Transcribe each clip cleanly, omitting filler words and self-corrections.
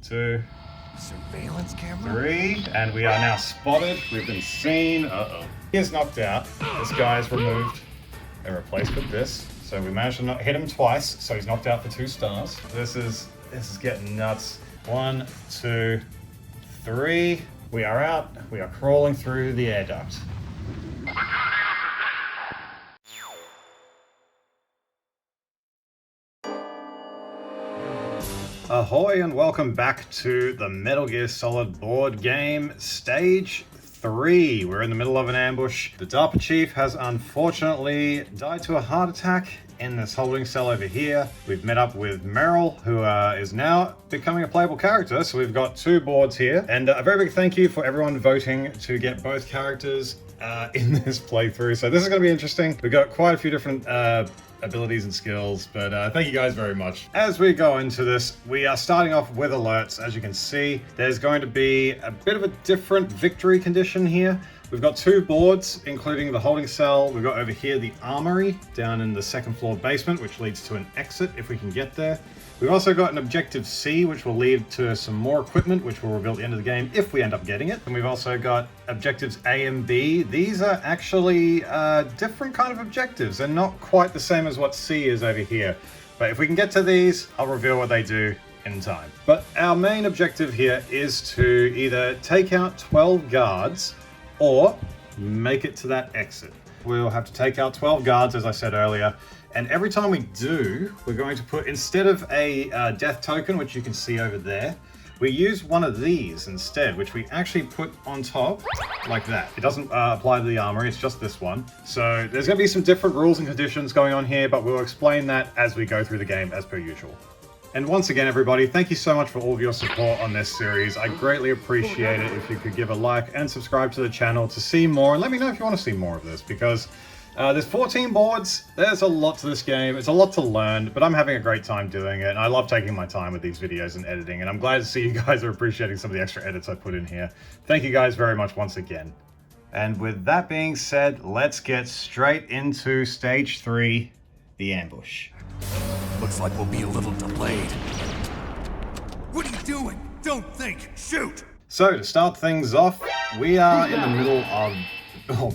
2, Surveillance camera? 3, and we are now spotted. We've been seen. He is knocked out. This guy is removed and replaced with this. So we managed to not hit him twice, so he's knocked out for 2 stars. This is getting nuts. 1, 2, 3. We are out. We are crawling through the air duct. Ahoy and welcome back to the Metal Gear Solid board game Stage 3. We're in the middle of an ambush. The DARPA chief has unfortunately died to a heart attack in this holding cell over here. We've met up with Meryl, who is now becoming a playable character. So we've got 2 boards here. And a very big thank you for everyone voting to get both characters in this playthrough. So this is going to be interesting. We've got quite a few different abilities and skills, but thank you guys very much. As we go into this, we are starting off with alerts. As you can see, there's going to be a bit of a different victory condition here. We've got 2 boards, including the holding cell. We've got over here the armory down in the 2nd floor basement, which leads to an exit if we can get there. We've also got an objective C, which will lead to some more equipment, which we'll reveal at the end of the game if we end up getting it. And we've also got objectives A and B. These are actually different kind of objectives. They're not quite the same as what C is over here. But if we can get to these, I'll reveal what they do in time. But our main objective here is to either take out 12 guards or make it to that exit. We'll have to take out 12 guards, as I said earlier. And every time we do, we're going to put, instead of a death token, which you can see over there, we use one of these instead, which we actually put on top like that. It doesn't apply to the armory, it's just this one. So there's going to be some different rules and conditions going on here, but we'll explain that as we go through the game as per usual. And once again, everybody, thank you so much for all of your support on this series. I greatly appreciate it if you could give a like and subscribe to the channel to see more. And let me know if you want to see more of this, because there's 14 boards. There's a lot to this game. It's a lot to learn, but I'm having a great time doing it. And I love taking my time with these videos and editing. And I'm glad to see you guys are appreciating some of the extra edits I put in here. Thank you guys very much once again. And with that being said, let's get straight into Stage 3, the ambush. Looks like we'll be a little delayed. What are you doing? Don't think, shoot! So to start things off, we are in the middle of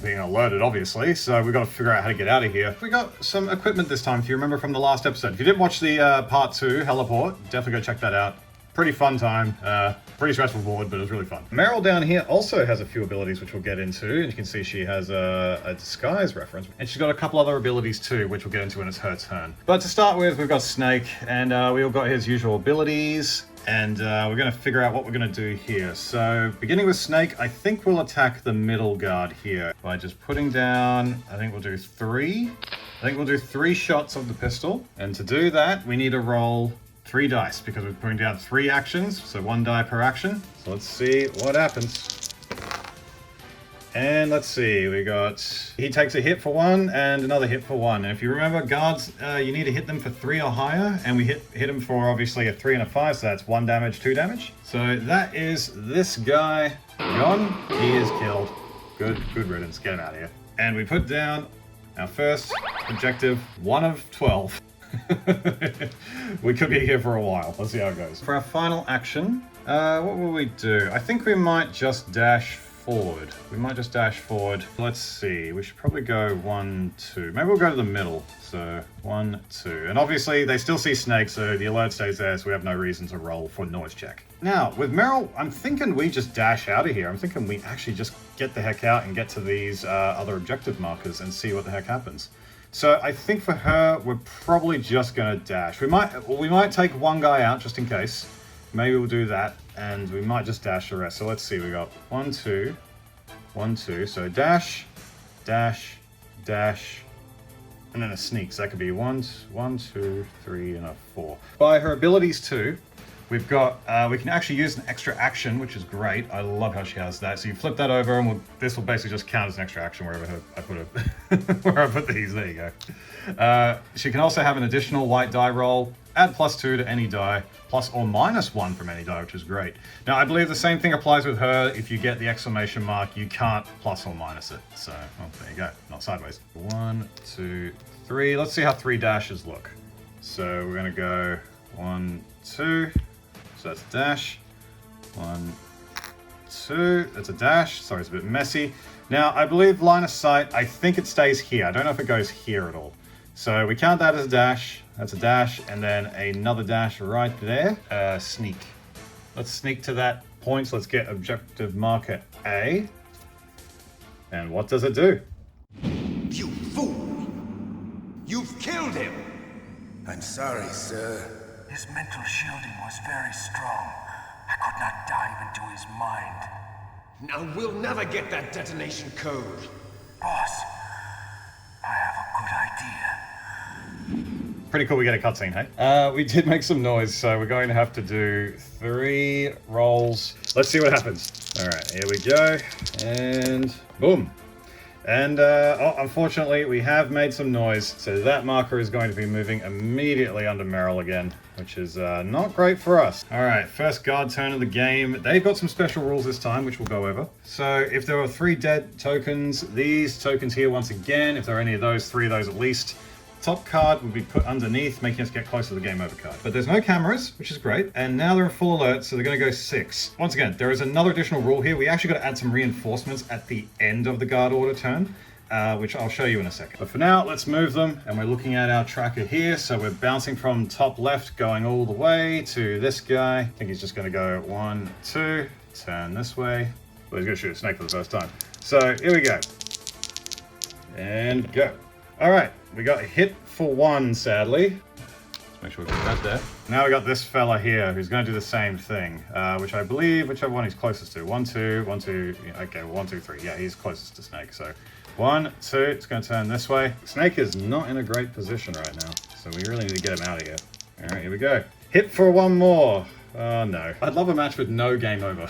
being alerted, obviously, so we've got to figure out how to get out of here. We got some equipment this time, if you remember from the last episode. If you didn't watch the part 2, Heliport, definitely go check that out. Pretty fun time, pretty stressful board, but it was really fun. Meryl down here also has a few abilities which we'll get into, and you can see she has a disguise reference, and she's got a couple other abilities too, which we'll get into when it's her turn. But to start with, we've got Snake, and we all got his usual abilities, and we're going to figure out what we're going to do here. So, beginning with Snake, I think we'll attack the middle guard here by just putting down, I think we'll do 3. I think we'll do 3 shots of the pistol, and to do that, we need to roll 3 dice, because we're putting down 3 actions, so 1 die per action. So let's see what happens. And let's see, we got, he takes a hit for 1 and another hit for 1. And if you remember, guards, you need to hit them for 3 or higher, and we hit him for obviously a 3 and a 5, so that's 1 damage, 2 damage. So that is this guy gone. He is killed. Good riddance, get him out of here. And we put down our first objective, 1 of 12. We could be here for a while. Let's see how it goes. For our final action, what will we do? I think we might just dash forward. Let's see. We should probably go 1, 2. Maybe we'll go to the middle. So 1, 2. And obviously they still see Snake, so the alert stays there, so we have no reason to roll for noise check. Now, with Meryl, I'm thinking we just dash out of here. I'm thinking we actually just get the heck out and get to these other objective markers and see what the heck happens. So I think for her, we're probably just going to dash. We might take 1 guy out just in case. Maybe we'll do that, and we might just dash the rest. So let's see, we got 1, 2, 1, 2. So dash, dash, dash, and then a sneak. So that could be 1, 2, 3, and a 4. By her abilities too, we've got, we can actually use an extra action, which is great. I love how she has that. So you flip that over, and this will basically just count as an extra action wherever I put it, where I put these. There you go. She can also have an additional white die roll, add +2 to any die, plus or minus 1 from any die, which is great. Now, I believe the same thing applies with her. If you get the exclamation mark, you can't plus or minus it. So, oh, there you go. Not sideways. 1, 2, 3. Let's see how 3 dashes look. So we're going to go 1, 2. So that's dash, 1, 2. That's a dash. Sorry, it's a bit messy. Now, I believe line of sight, I think it stays here. I don't know if it goes here at all. So we count that as a dash. That's a dash, and then another dash right there. Sneak. Let's sneak to that point. So let's get objective marker A. And what does it do? You fool! You've killed him! I'm sorry, sir. His mental shielding was very strong. I could not dive into his mind. Now we'll never get that detonation code. Boss, I have a good idea. Pretty cool we get a cutscene, hey? We did make some noise, so we're going to have to do 3 rolls. Let's see what happens. All right, here we go. And boom. And, unfortunately, we have made some noise, so that marker is going to be moving immediately under Meryl again, which is not great for us. All right, first guard turn of the game. They've got some special rules this time, which we'll go over. So if there are 3 dead tokens, these tokens here, once again, if there are any of those, 3 of those at least, top card would be put underneath, making us get closer to the game over card. But there's no cameras, which is great. And now they're in full alert, so they're going to go 6. Once again, there is another additional rule here. We actually got to add some reinforcements at the end of the guard order turn, which I'll show you in a second. But for now, let's move them. And we're looking at our tracker here. So we're bouncing from top left, going all the way to this guy. I think he's just going to go 1, 2, turn this way. Well, he's going to shoot a snake for the first time. So here we go. And go. All right, we got hit for 1, sadly. Let's make sure we put that there. Now we got this fella here who's going to do the same thing, which I believe, whichever one he's closest to. 1, 2, 1, 2. Okay, 1, 2, 3. Yeah, he's closest to Snake. So 1, 2. It's going to turn this way. Snake is not in a great position right now, so we really need to get him out of here. All right, here we go. Hit for 1 more. Oh no. I'd love a match with no game over.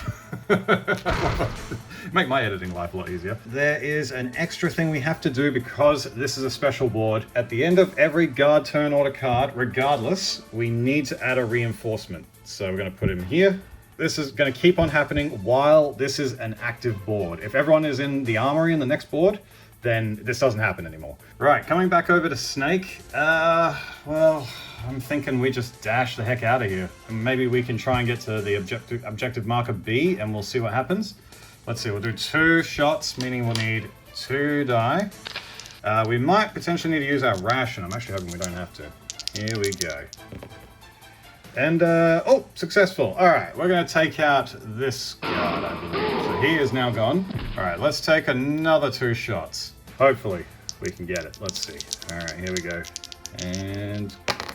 Make my editing life a lot easier. There is an extra thing we have to do because this is a special board. At the end of every guard turn order card, regardless, we need to add a reinforcement. So we're going to put him here. This is going to keep on happening while this is an active board. If everyone is in the armory in the next board, then this doesn't happen anymore. Right, coming back over to Snake. Well, I'm thinking we just dash the heck out of here. And maybe we can try and get to the objective marker B, and we'll see what happens. Let's see, we'll do 2 shots, meaning we'll need 2 die. We might potentially need to use our ration. I'm actually hoping we don't have to. Here we go. And, oh, successful. All right, we're going to take out this guard, I believe. So he is now gone. All right, let's take another 2 shots. Hopefully, we can get it. Let's see. All right, here we go. And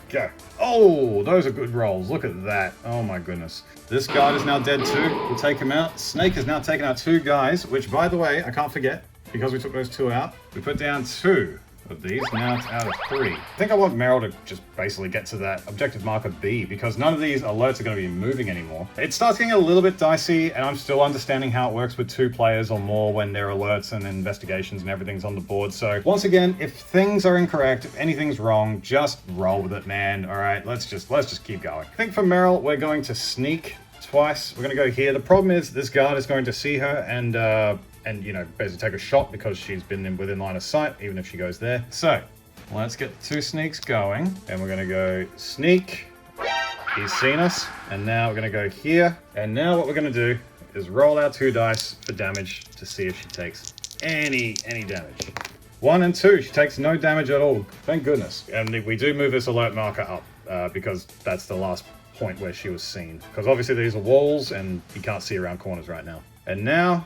go. Oh, those are good rolls. Look at that. Oh, my goodness. This guard is now dead, too. We'll take him out. Snake has now taken out 2 guys, which, by the way, I can't forget, because we took those 2 out, we put down 2. Of these, now it's out of 3. I think I want Meryl to just basically get to that objective marker B because none of these alerts are going to be moving anymore. It starts getting a little bit dicey and I'm still understanding how it works with 2 players or more when there are alerts and investigations and everything's on the board. So once again, if things are incorrect, if anything's wrong, just roll with it, man. All right, let's just keep going. I think for Meryl, we're going to sneak twice. We're going to go here. The problem is this guard is going to see her and you know, basically take a shot because she's been within line of sight, even if she goes there. So, let's get the 2 sneaks going. And we're going to go sneak. He's seen us. And now we're going to go here. And now what we're going to do is roll our 2 dice for damage to see if she takes any damage. 1 and 2. She takes no damage at all. Thank goodness. And we do move this alert marker up because that's the last point where she was seen. Because obviously these are walls and you can't see around corners right now. And now...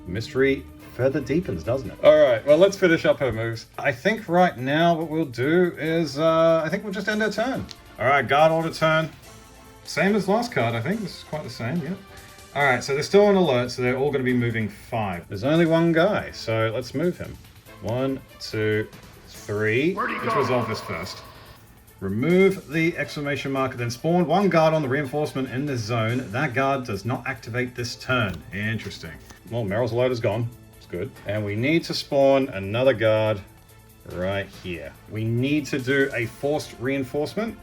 mystery further deepens, doesn't it? All right, well, let's finish up her moves. I think right now what we'll do is, I think we'll just end our turn. All right, guard order turn. Same as last card, I think. This is quite the same, yeah. All right, so they're still on alert, so they're all going to be moving 5. There's only 1 guy, so let's move him. 1, 2, 3. Let's resolve this first. Remove the exclamation mark, then spawn 1 guard on the reinforcement in this zone. That guard does not activate this turn. Interesting. Well, Meryl's alert is gone. It's good. And we need to spawn another guard right here. We need to do a forced reinforcement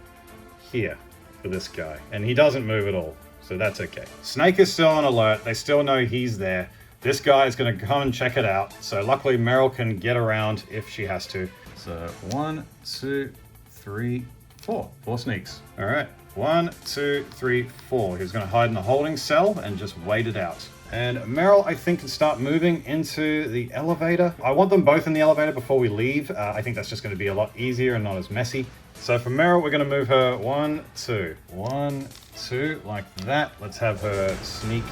here. for this guy. And he doesn't move at all, so that's okay. Snake is still on alert. They still know he's there. This guy is going to come and check it out. So luckily Meryl can get around if she has to. So 1, 2, 3, 4. 4 sneaks. All right. 1, 2, 3, 4. He's going to hide in the holding cell and just wait it out. And Meryl, I think, can start moving into the elevator. I want them both in the elevator before we leave. I think that's just going to be a lot easier and not as messy. So for Meryl, we're going to move her 1, 2. 1, 2, like that. Let's have her sneak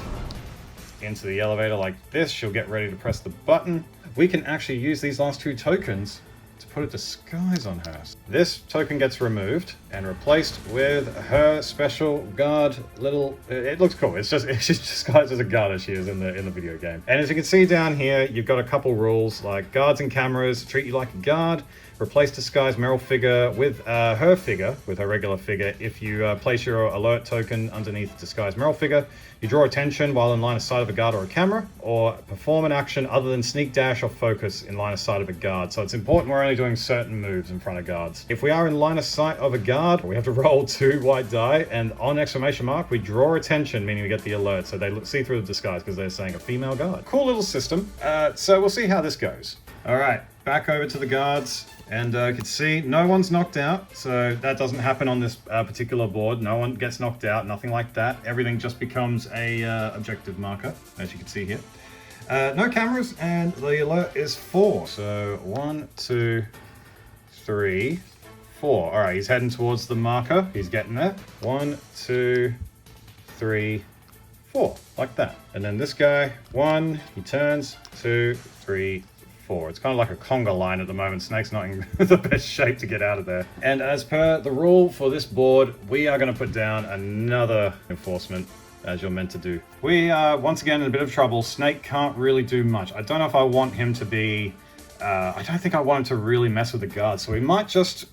into the elevator like this. She'll get ready to press the button. We can actually use these last 2 tokens to put a disguise on her. This token gets removed and replaced with her special guard little... It looks cool. She's disguised as a guard as she is in the video game. And as you can see down here, you've got a couple rules like guards and cameras treat you like a guard. Replace disguise Meryl figure with her figure, with her regular figure. If you place your alert token underneath disguise Meryl figure, you draw attention while in line of sight of a guard or a camera, or perform an action other than sneak, dash, or focus in line of sight of a guard. So it's important we're only doing certain moves in front of guards. If we are in line of sight of a guard, we have to roll 2 white die, and on exclamation mark, we draw attention, meaning we get the alert. So they see through the disguise because they're saying a female guard. Cool little system. So we'll see how this goes. All right, back over to the guards. And you can see no one's knocked out, so that doesn't happen on this particular board. No one gets knocked out, nothing like that. Everything just becomes a objective marker, as you can see here. No cameras, and the alert is 4. So 1, 2, 3, 4. All right, he's heading towards the marker. He's getting there. 1, 2, 3, 4, like that. And then this guy, 1, he turns, 2, 3, 4. It's kind of like a conga line at the moment. Snake's not in the best shape to get out of there. And as per the rule for this board, we are going to put down another enforcement, as you're meant to do. We are once again in a bit of trouble. Snake can't really do much. I don't know if I want him to be... I don't think I want him to really mess with the guard, so we might just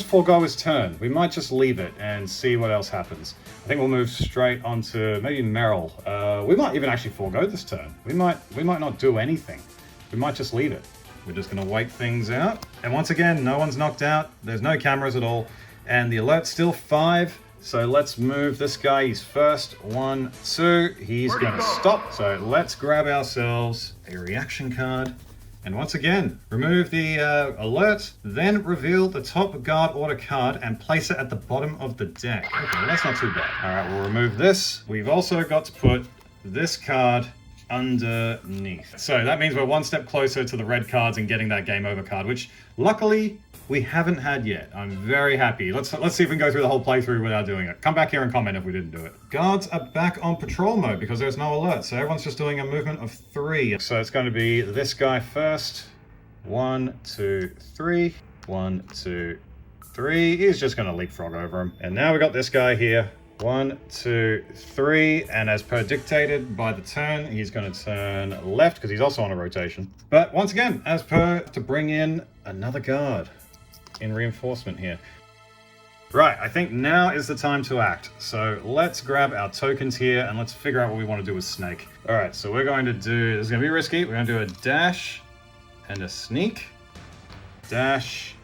forego his turn. We might just leave it and see what else happens. I think we'll move straight on to maybe Meryl. We might even actually forego this turn. We might not do anything. We might just leave it. We're just going to wait things out. And once again, no one's knocked out. There's no cameras at all. And the alert's still 5. So let's move this guy. He's first. 1, 2. He's going to stop. So let's grab ourselves a reaction card. And once again, remove the alert. Then reveal the top guard order card and place it at the bottom of the deck. Okay, well, that's not too bad. All right, we'll remove this. We've also got to put this card underneath. So that means we're one step closer to the red cards and getting that game over card, which luckily we haven't had yet. I'm very happy. Let's see if we can go through the whole playthrough without doing it. Come back here and comment if we didn't do it. Guards are back on patrol mode because there's no alert. So everyone's just doing a movement of 3. So it's going to be this guy first. 1, 2, 3. 1, 2, 3. He's just going to leapfrog over him. And now we got this guy here. 1, 2, 3, and as per dictated by the turn, he's going to turn left because he's also on a rotation. But once again, as per, to bring in another guard in reinforcement here. Right, I think now is the time to act. So let's grab our tokens here and let's figure out what we want to do with Snake. All right, so we're going to do, this is going to be risky. We're going to do a dash and a sneak. Dash,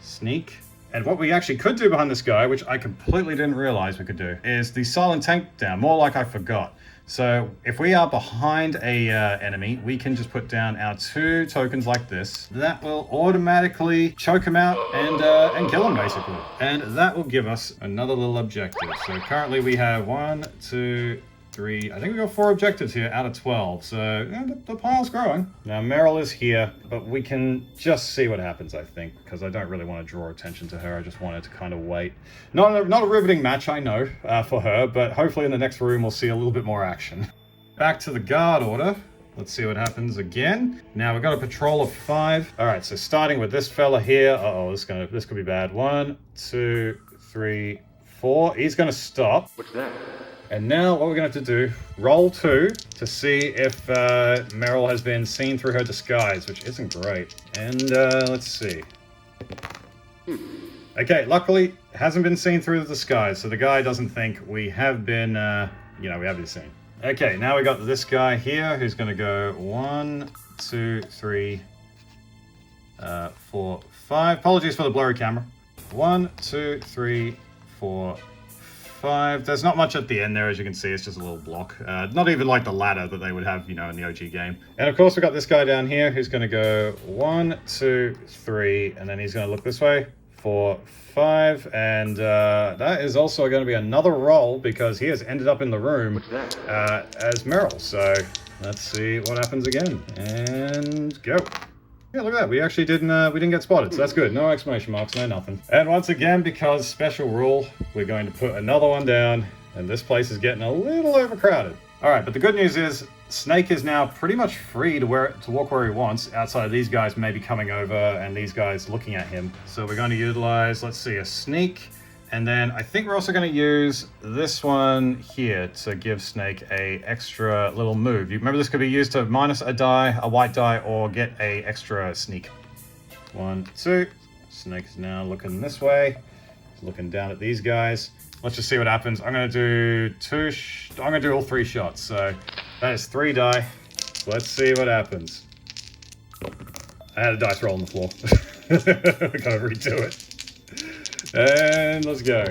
sneak. And what we actually could do behind this guy, which I completely didn't realize we could do, is the silent tank down, more like I forgot. So if we are behind a enemy, we can just put down our 2 tokens like this. That will automatically choke him out and kill him, basically. And that will give us another little objective. So currently we have 1, 2, 3, I think we got 4 objectives here out of 12, so yeah, the pile's growing. Now Meryl is here, but we can just see what happens, I think, because I don't really want to draw attention to her. I just wanted to kind of wait. Not a riveting match, I know, for her, but hopefully in the next room we'll see a little bit more action. Back to the guard order. Let's see what happens again. Now we've got a patrol of 5. All right, so starting with this fella here. Uh-oh, this could be bad. 1, 2, 3, 4. He's gonna stop. What's that? And now what we're going to have to do, roll 2 to see if Meryl has been seen through her disguise, which isn't great. And let's see. Okay, luckily, it hasn't been seen through the disguise, so the guy doesn't think we have been, we have been seen. Okay, now we got this guy here who's going to go 1, 2, 3, 4, 5. Apologies for the blurry camera. 1, 2, 3, 4, 5. There's not much at the end there, as you can see. It's just a little block. Not even like the ladder that they would have, you know, in the OG game. And of course, we've got this guy down here who's going to go 1, 2, 3, and then he's going to look this way. 4, 5, and that is also going to be another roll because he has ended up in the room as Meryl. So let's see what happens again. And go. Yeah, look at that. We actually didn't get spotted, so that's good. No exclamation marks, no nothing. And once again, because special rule, we're going to put another one down, and this place is getting a little overcrowded. All right, but the good news is Snake is now pretty much free to walk where he wants, outside of these guys maybe coming over and these guys looking at him. So we're going to utilize, let's see, a sneak. And then I think we're also going to use this one here to give Snake a extra little move. You remember this could be used to minus a die, a white die, or get a extra sneak. 1, 2. Snake is now looking this way. He's looking down at these guys. Let's just see what happens. I'm going to do I'm going to do all 3 shots. So that is 3 die. Let's see what happens. I had a dice roll on the floor. Gotta redo it. And let's go.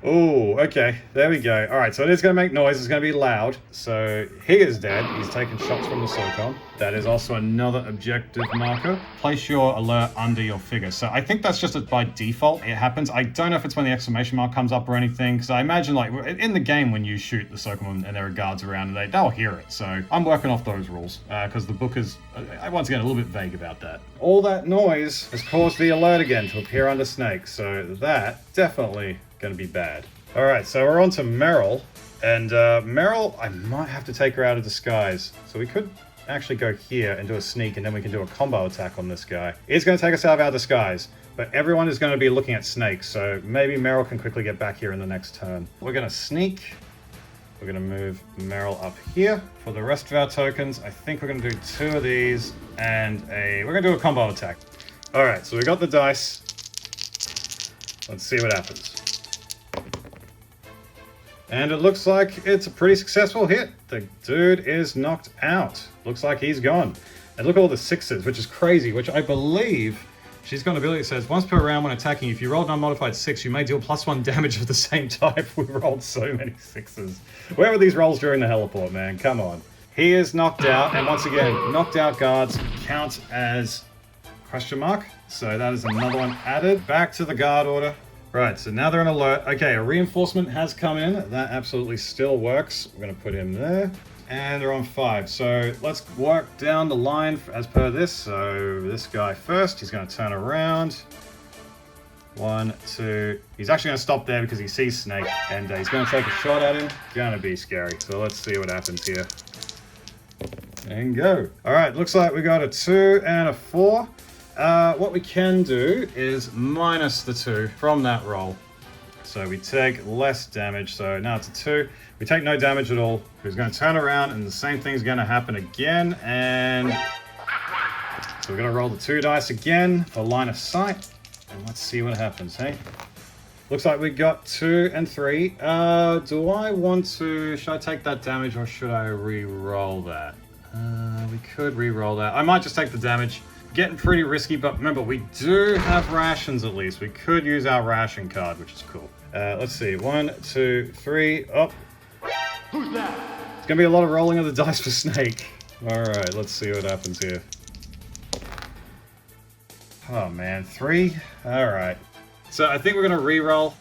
Oh, okay. There we go. All right, so it is going to make noise. It's going to be loud. So he is dead. He's taking shots from the SOCOM. That is also another objective marker. Place your alert under your figure. So I think that's just by default. It happens. I don't know if it's when the exclamation mark comes up or anything, because I imagine like in the game when you shoot the SOCOM and there are guards around, and they'll hear it. So I'm working off those rules because the book is, once again, a little bit vague about that. All that noise has caused the alert again to appear under Snake. So that definitely going to be bad. All right, so we're on to Meryl, and Meryl, I might have to take her out of disguise. So we could actually go here and do a sneak, and then we can do a combo attack on this guy. It's going to take us out of our disguise, but everyone is going to be looking at Snake, so maybe Meryl can quickly get back here in the next turn. We're going to sneak. We're going to move Meryl up here. For the rest of our tokens, I think we're going to do 2 of these, and we're going to do a combo attack. All right, so we got the dice. Let's see what happens. And it looks like it's a pretty successful hit. The dude is knocked out. Looks like he's gone. And look at all the 6s, which is crazy, which I believe she's got an ability that says, once per round when attacking, if you rolled an unmodified 6, you may deal +1 damage of the same type. We rolled so many 6s. Where were these rolls during the heliport, man? Come on. He is knocked out, and once again, knocked out guards count as question mark. So that is another one added. Back to the guard order. Right, so now they're on alert. Okay, a reinforcement has come in. That absolutely still works. We're going to put him there. And they're on 5. So let's work down the line as per this. So this guy first, he's going to turn around. 1, 2. He's actually going to stop there because he sees Snake. And he's going to take a shot at him. Going to be scary. So let's see what happens here. And go. All right, looks like we got a 2 and a 4. What we can do is minus the 2 from that roll. So we take less damage. So now it's a 2. We take no damage at all. He's going to turn around and the same thing's going to happen again. And so we're going to roll the 2 dice again for line of sight. And let's see what happens, hey? Looks like we got 2 and 3. Do I want to... Should I take that damage or should I re-roll that? We could re-roll that. I might just take the damage. Getting pretty risky, but remember, we do have rations at least. We could use our ration card, which is cool. Let's see. 1, 2, 3. Oh. Who's that? It's going to be a lot of rolling of the dice for Snake. All right, let's see what happens here. Oh, man. 3? All right. So I think we're going to re-roll.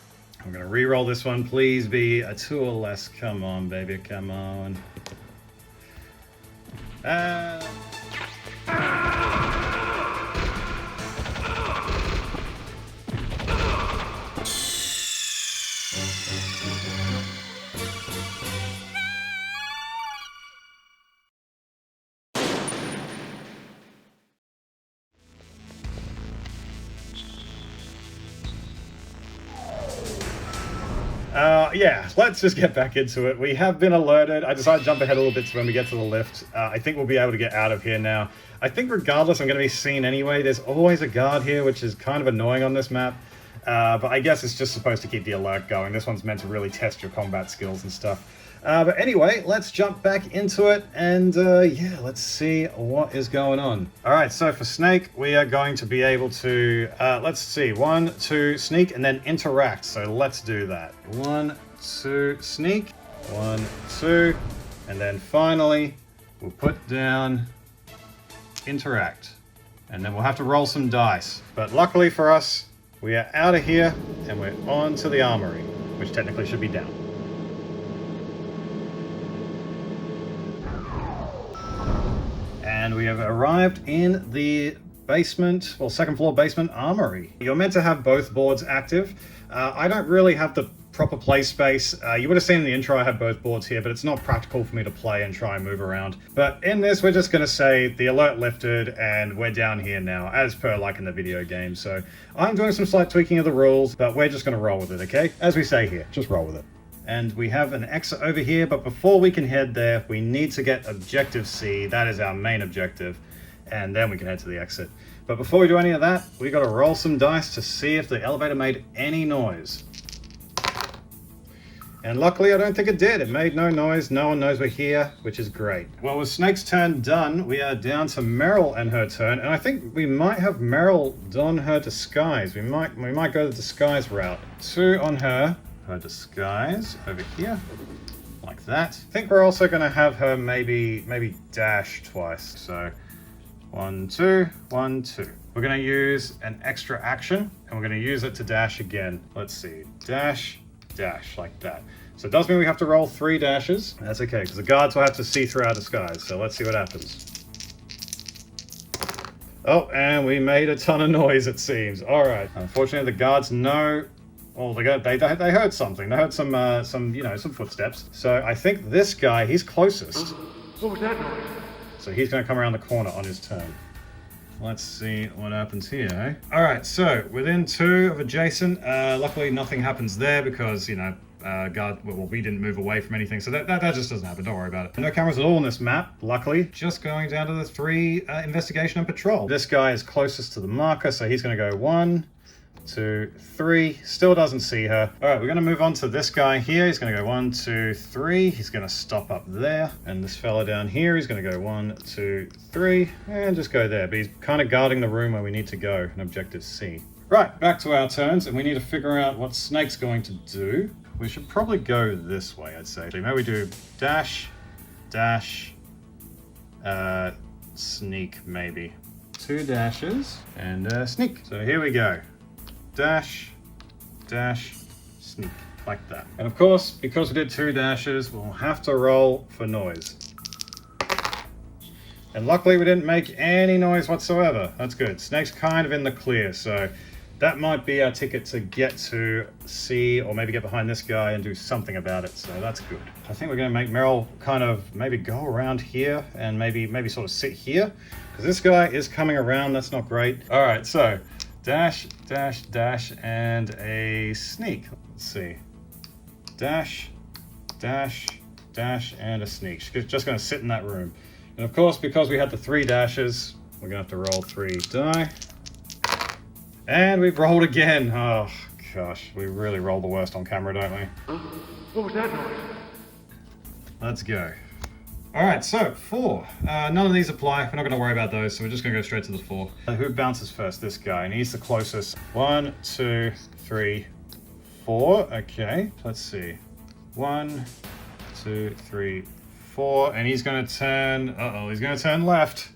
I'm going to re-roll this one. Please be a 2 or less. Come on, baby. Come on. Yeah, let's just get back into it. We have been alerted. I decided to jump ahead a little bit to when we get to the lift. I think we'll be able to get out of here now. I think regardless, I'm going to be seen anyway. There's always a guard here, which is kind of annoying on this map. But I guess it's just supposed to keep the alert going. This one's meant to really test your combat skills and stuff. But anyway, let's jump back into it and yeah, let's see what is going on. All right, so for Snake, we are going to be able to, let's see, 1, 2, sneak, and then interact. So let's do that. 1, 2, sneak, 1, 2, and then finally, we'll put down interact. And then we'll have to roll some dice. But luckily for us, we are out of here and we're on to the armory, which technically should be down. And we have arrived in the basement, well, second floor basement armory. You're meant to have both boards active. I don't really have the proper play space. You would have seen in the intro I had both boards here, but it's not practical for me to play and try and move around. But in this, we're just going to say the alert lifted and we're down here now, as per like in the video game. So I'm doing some slight tweaking of the rules, but we're just going to roll with it, okay? As we say here, just roll with it. And we have an exit over here, but before we can head there, we need to get objective C. That is our main objective. And then we can head to the exit. But before we do any of that, we got to roll some dice to see if the elevator made any noise. And luckily, I don't think it did. It made no noise. No one knows we're here, which is great. Well, with Snake's turn done, we are down to Meryl and her turn. And I think we might have Meryl don her disguise. We might go the disguise route. 2 on her disguise over here, like that. I think we're also going to have her maybe dash twice. So 1, 2, 1, 2. We're going to use an extra action, and we're going to use it to dash again. Let's see, dash, dash, like that. So it does mean we have to roll 3 dashes. That's okay, because the guards will have to see through our disguise. So let's see what happens. Oh, and we made a ton of noise, it seems. All right. Unfortunately, the guards know. Well, they heard something. They heard some footsteps. So I think this guy, he's closest. What was that noise? So he's going to come around the corner on his turn. Let's see what happens here, eh? All right, so within 2 of adjacent, luckily nothing happens there because, we didn't move away from anything. So that just doesn't happen. Don't worry about it. No cameras at all on this map, luckily. Just going down to the 3 investigation and patrol. This guy is closest to the marker, so he's going to go 1, 2, 3. Still doesn't see her. All right, we're going to move on to this guy here. He's going to go 1, 2, 3. He's going to stop up there. And this fella down here, he's going to go 1, 2, 3, and just go there. But he's kind of guarding the room where we need to go in objective C. Right, back to our turns, and we need to figure out what Snake's going to do. We should probably go this way, I'd say. Maybe we do dash, dash, sneak, maybe. 2 dashes and sneak. So here we go. Dash, dash, sneak, like that. And of course, because we did 2 dashes, we'll have to roll for noise. And luckily we didn't make any noise whatsoever. That's good. Snake's kind of in the clear, so that might be our ticket to get to C, or maybe get behind this guy and do something about it, so that's good. I think we're going to make Meryl kind of maybe go around here and maybe sort of sit here, because this guy is coming around. That's not great. All right, so dash, dash, dash, and a sneak. Let's see. Dash, dash, dash, and a sneak. She's just going to sit in that room. And of course, because we had the 3 dashes, we're going to have to roll 3 die. And we've rolled again. Oh, gosh. We really roll the worst on camera, don't we? What was that noise? Let's go. All right, so 4. None of these apply. We're not going to worry about those, so we're just going to go straight to the 4. Who bounces first? This guy, and he's the closest. 1, 2, 3, 4. Okay, let's see. 1, 2, 3, 4, and he's going to turn. He's going to turn left.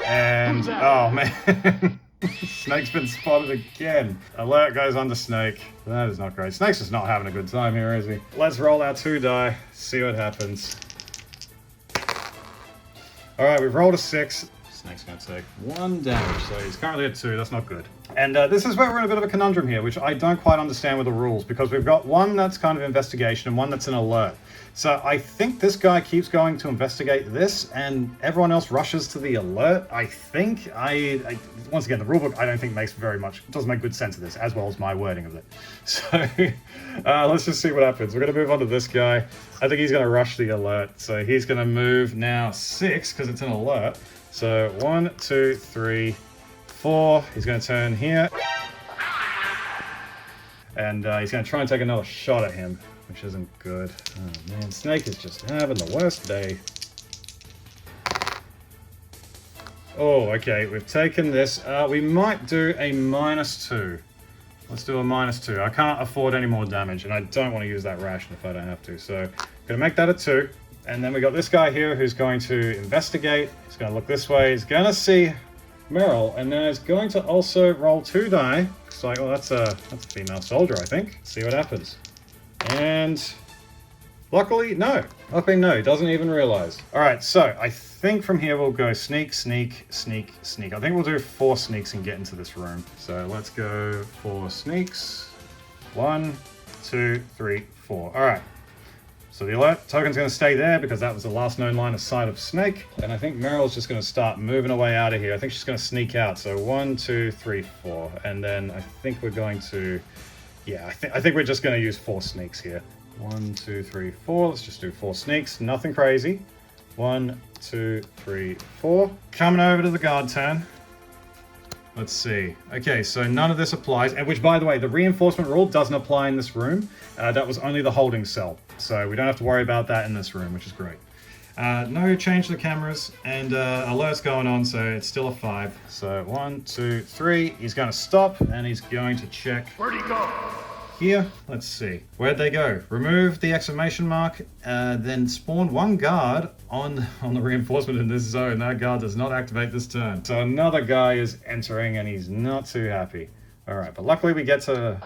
And oh man, Snake's been spotted again. Alert goes under Snake. That is not great. Snake's just not having a good time here, is he? Let's roll our 2 die. See what happens. Alright, we've rolled a 6. Snake's going to take 1 damage, so he's currently at 2. That's not good. And this is where we're in a bit of a conundrum here, which I don't quite understand with the rules, because we've got one that's kind of investigation and one that's an alert. So I think this guy keeps going to investigate this, and everyone else rushes to the alert. I think. Once again, the rulebook I don't think doesn't make good sense of this, as well as my wording of it. So let's just see what happens. We're going to move on to this guy. I think he's going to rush the alert. So he's going to move now 6 because it's an alert. So 1, 2, 3, 4. He's going to turn here. And he's going to try and take another shot at him, which isn't good. Oh man, Snake is just having the worst day. Oh, okay, we've taken this. We might do a -2. Let's do a -2. I can't afford any more damage, and I don't want to use that ration if I don't have to. So, gonna make that a 2. And then we got this guy here who's going to investigate. He's going to look this way. He's going to see Meryl, and then he's going to also roll 2 die. It's like, oh, that's a female soldier, I think. See what happens. And luckily, no. Luckily, no. He doesn't even realize. All right, so I think from here we'll go sneak, sneak, sneak, sneak. I think we'll do 4 sneaks and get into this room. So let's go 4 sneaks. 1, 2, 3, 4. All right. So the alert token's going to stay there because that was the last known line of sight of Snake. And I think Meryl's just going to start moving away out of here. I think she's going to sneak out. So 1, 2, 3, 4. And then I think we're going to... Yeah, I think we're just going to use 4 sneaks here. 1, 2, 3, 4. Let's just do 4 sneaks. Nothing crazy. 1, 2, 3, 4. Coming over to the guard turn. Let's see. Okay, so none of this applies. And which, by the way, the reinforcement rule doesn't apply in this room. That was only the holding cell. So we don't have to worry about that in this room, which is great. No change to the cameras. And alert's going on, so it's still a 5. So 1, 2, 3. He's going to stop, and he's going to check. Where'd he go? Here, let's see. Where'd they go? Remove the exclamation mark, then spawn 1 guard on the reinforcement in this zone. That guard does not activate this turn. So another guy is entering, and he's not too happy. All right, but luckily we get to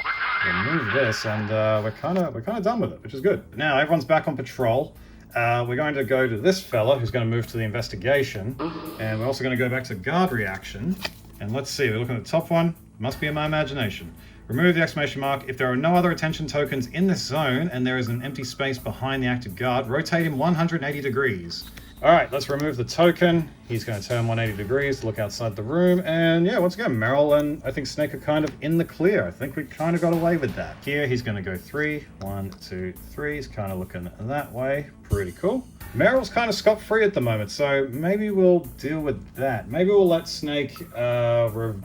remove this, and we're kind of done with it, which is good. Now everyone's back on patrol. We're going to go to this fella who's going to move to the investigation, and we're also going to go back to guard reaction. And let's see. We're looking at the top one. Must be in my imagination. Remove the exclamation mark. If there are no other attention tokens in this zone and there is an empty space behind the active guard, rotate him 180 degrees. All right, let's remove the token. He's going to turn 180 degrees, look outside the room. And yeah, once again, Meryl and I think Snake are kind of in the clear. I think we kind of got away with that. Here, he's going to go 3. 1, 2, 3. He's kind of looking that way. Pretty cool. Meryl's kind of scot-free at the moment, so maybe we'll deal with that. Maybe we'll let Snake,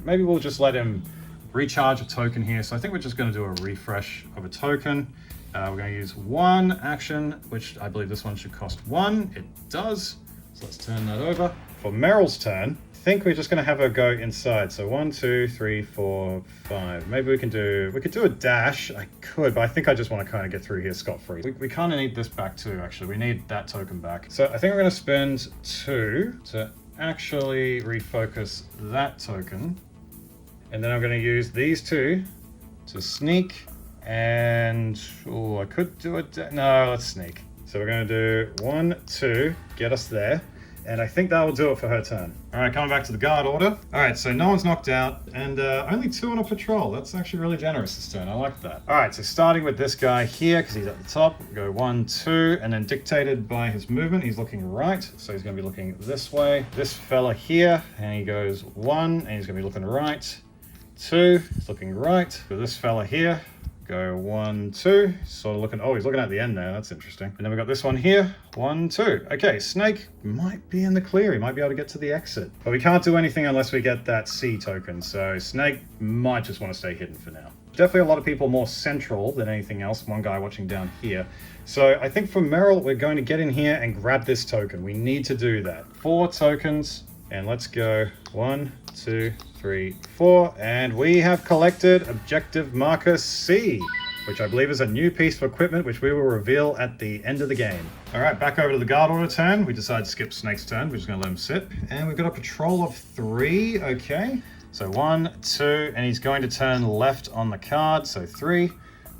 maybe we'll just let him recharge a token here. So I think we're just going to do a refresh of a token. We're going to use 1 action, which I believe this one should cost 1. It does. So let's turn that over. For Meryl's turn, I think we're just going to have her go inside. So 1, 2, 3, 4, 5. Maybe we could do a dash. I could, but I think I just want to kind of get through here scot-free. We kind of need this back too, actually. We need that token back. So I think we're going to spend 2 to actually refocus that token. And then I'm going to use these 2 to sneak, and oh, I could do it. No, let's sneak. So we're going to do 1, 2, get us there, and I think that will do it for her turn. All right, coming back to the guard order. All right, so no one's knocked out, and only 2 on a patrol. That's actually really generous this turn. I like that. All right, so starting with this guy here, because he's at the top, go 1, 2, and then dictated by his movement, he's looking right, so he's going to be looking this way. This fella here, and he goes 1, and he's going to be looking right. 2, he's looking right. For this fella here, go 1, 2, sort of looking, oh, he's looking at the end there, that's interesting. And then we got this one here, 1, 2. Okay, Snake might be in the clear, he might be able to get to the exit. But we can't do anything unless we get that C token, so Snake might just want to stay hidden for now. Definitely a lot of people more central than anything else, one guy watching down here. So I think for Meryl, we're going to get in here and grab this token. We need to do that. 4 tokens, and let's go 1, 2, 3, 4, and we have collected objective marker C, which I believe is a new piece of equipment which we will reveal at the end of the game. All right, back over to the guard order turn. We decided to skip Snake's turn. We're just going to let him sit. And we've got a patrol of 3, okay. So 1, 2, and he's going to turn left on the card, so 3.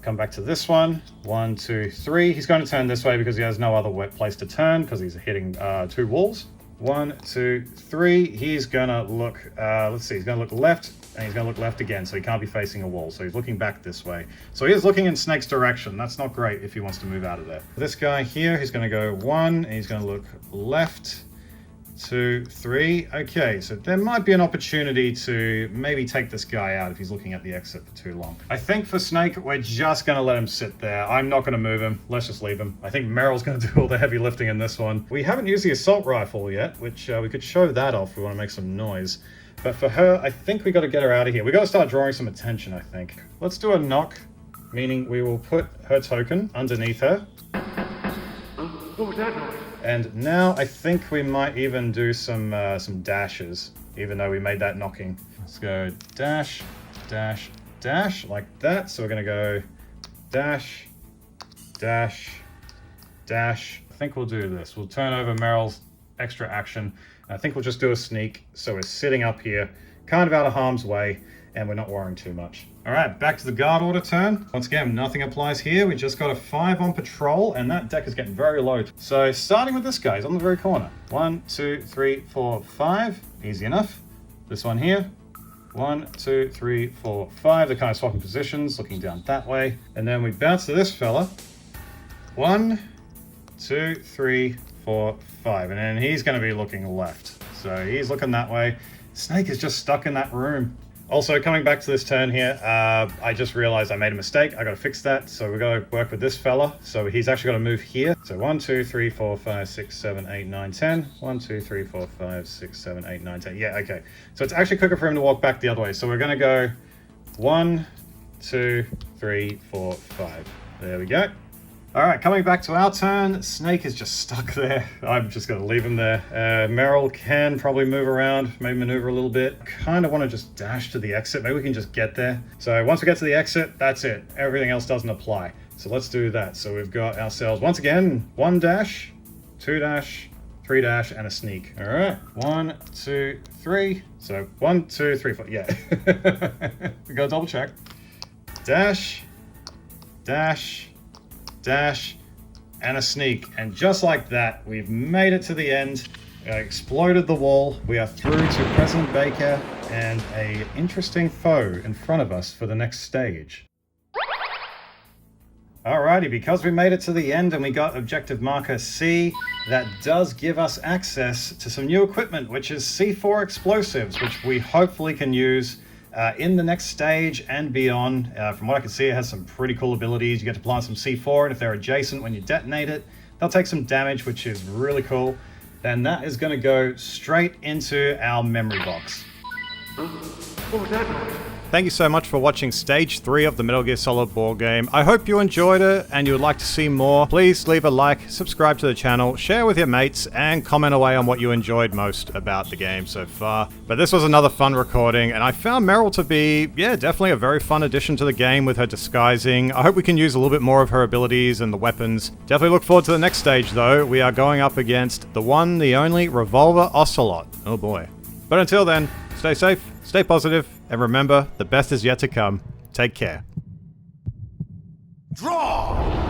Come back to this one, 1, 2, 3. He's going to turn this way because he has no other place to turn because he's hitting 2 walls. 1, 2, 3. He's gonna look, let's see, he's gonna look left, and he's gonna look left again, so he can't be facing a wall, so he's looking back this way. So he is looking in Snake's direction. That's not great if he wants to move out of there. This guy here, he's gonna go 1, and he's gonna look left, 2, 3. Okay, so there might be an opportunity to maybe take this guy out if he's looking at the exit for too long. I think for Snake, we're just going to let him sit there. I'm not going to move him. Let's just leave him. I think Meryl's going to do all the heavy lifting in this one. We haven't used the assault rifle yet, which we could show that off if we want to make some noise. But for her, I think we got to get her out of here. We got to start drawing some attention, I think. Let's do a knock meaning we will put her token underneath her. What was that noise? And now I think we might even do some dashes, even though we made that knocking. Let's go dash, dash, dash, like that. So we're gonna go dash, dash, dash. I think we'll do this. We'll turn over Meryl's extra action. I think we'll just do a sneak. So we're sitting up here, kind of out of harm's way, and we're not worrying too much. All right, back to the guard order turn. Once again, nothing applies here. We just got a 5 on patrol, and that deck is getting very low. So starting with this guy, he's on the very corner. 1, 2, 3, 4, 5. Easy enough. This one here. 1, 2, 3, 4, 5. They're kind of swapping positions, looking down that way. And then we bounce to this fella. 1, 2, 3, 4, 5. And then he's going to be looking left. So he's looking that way. Snake is just stuck in that room. Also, coming back to this turn here, I just realized I made a mistake. I got to fix that. So we've got to work with this fella. So he's actually got to move here. So 1, 2, 3, 4, 5, 6, 7, 8, 9, 10. 1, 2, 3, 4, 5, 6, 7, 8, 9, 10. Yeah, okay. So it's actually quicker for him to walk back the other way. So we're going to go 1, 2, 3, 4, 5. There we go. All right, coming back to our turn, Snake is just stuck there. I'm just going to leave him there. Meryl can probably move around, maybe maneuver a little bit. Kind of want to just dash to the exit. Maybe we can just get there. So once we get to the exit, that's it. Everything else doesn't apply. So let's do that. So we've got ourselves, once again, 1 dash, 2 dash, 3 dash, and a sneak. All right, 1, 2, 3. So 1, 2, 3, 4. Yeah. We got to double check. Dash, dash, dash, and a sneak. And just like that, we've made it to the end. Exploded the wall. We are through to President Baker and a interesting foe in front of us for the next stage. Alrighty, because we made it to the end and we got objective marker C, that does give us access to some new equipment, which is C4 explosives, which we hopefully can use in the next stage and beyond. From what I can see, it has some pretty cool abilities. You get to plant some C4, and if they're adjacent when you detonate it, they'll take some damage, which is really cool. Then that is going to go straight into our memory box. What was that noise? Thank you so much for watching Stage 3 of the Metal Gear Solid board game. I hope you enjoyed it and you would like to see more. Please leave a like, subscribe to the channel, share with your mates, and comment away on what you enjoyed most about the game so far. But this was another fun recording, and I found Meryl to be, yeah, definitely a very fun addition to the game with her disguising. I hope we can use a little bit more of her abilities and the weapons. Definitely look forward to the next stage, though. We are going up against the one, the only Revolver Ocelot. Oh boy. But until then, stay safe, stay positive, and remember, the best is yet to come. Take care. Draw!